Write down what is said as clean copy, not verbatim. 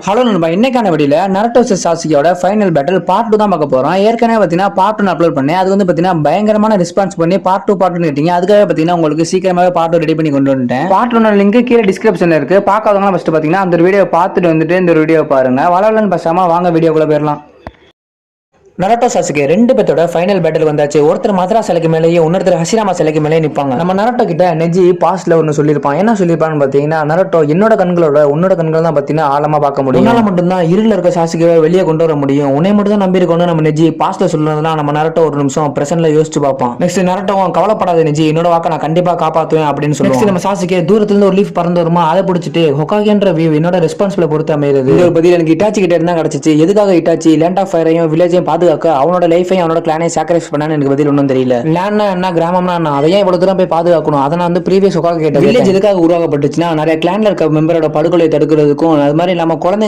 Hello நண்பா, இன்னைக்கான வீடியோல நருட்டோ vs சாசுகேயோட ஃபைனல் பேட்டில் பார்ட் 2 தான் பார்க்க போறோம். ஏற்கனவே பாத்தீங்கன்னா பார்ட் 1 அப்லோட் பண்ணேன். அது வந்து பாத்தீங்கன்னா பயங்கரமான ரெஸ்பான்ஸ் பண்ணி பார்ட் 2 கேட்டீங்க. அதுக்காக பாத்தீங்கன்னா உங்களுக்கு சீக்கிரமாவே பார்ட் 2 ரெடி பண்ணி கொண்டு வந்துட்டேன். பார்ட் 1 லிங்க் கீழே டிஸ்கிரிப்ஷன்ல இருக்கு. பார்க்காதவங்க ஃபர்ஸ்ட் பாத்தீங்கன்னா அந்த வீடியோ பார்த்துட்டு வந்துட்டு இந்த வீடியோ பாருங்க. வளவலன்னு பேசாம வாங்க வீடியோக்குள்ள போயிடலாம். நருட்டோ சாசுகே ரெண்டு பேத்தோட ஃபைனல் பேட்டில் வந்தாச்சு. ஒருத்தர் மதுரா சிலைக்கு மேலேயே இன்னொருத்தர் ஹசிராமா சிலைக்கு மேலே நிற்பாங்க. நம்ம நருட்டோ கிட்ட நெஜி பாஸ்ட்ல ஒன்னு சொல்லியிருப்பான். என்ன சொல்லியிருப்பான்னு பாத்தீங்கன்னா, நருட்டோ என்னோட கண்களோட உன்னோட கண்கள் தான் பாத்தீங்கன்னா ஆழமா பார்க்க முடியும். உன்னால மட்டும்தான் இருள இருக்க சாசுகேவை வெளியே கொண்டு வர முடியும். உன்னை மட்டும் தான் நம்பி இருக்கணும் நம்ம நெஜி பாஸ்ட்ல சொல்றதுனா நம்ம நருட்டோ ஒரு நிமிஷம் பிரசன்ட்ல யோசிச்சு பார்ப்பான். நெக்ஸ்ட் நருட்டோ கவலைப்படாத நெஜி, என்னோட வாக்க நான் கண்டிப்பா காப்பாத்துவேன் அப்படின்னு சொல்லுவான். நெக்ஸ்ட் நம்ம சாசுகே தூரத்துல இருந்து ஒரு லீஃப் பறந்து வருமா, அதை பிடிச்சிட்டு ஹொகாகேன்ற வியூ என்னோட ரெஸ்பான்சிபிள் பொறுத்து அமைகிறது. இது ஒரு பதில் எனக்கு இட்டாச்சி கிட்ட இருந்தா கிடைச்சிச்சு. எதுக்காக இட்டாச்சி லேண்ட் ஆஃப் ஃபயரையும் வில்லேஜையும் பாதுகாக்க அவனோட லைஃப் அவனோட கிளானை சாக்ரிஃபைஸ் பண்ணான்னு எனக்கு பதில் ஒன்றும் தெரியல. லேண்ட்னா என்ன, கிராமம்னா என்ன, அதையே இவ்வளவு தூரம் போய் பாதுகாக்கணும். அதை நான் வந்து ப்ரீவியஸ் கேட்டேன். வில்லேஜ் எதுக்காக உருவாக்கப்பட்டுச்சுன்னா நிறைய கிளான்ல இருக்க மெம்பரோட படுகொலை தடுக்கிறதுக்கும், அது மாதிரி இல்லாம குழந்தை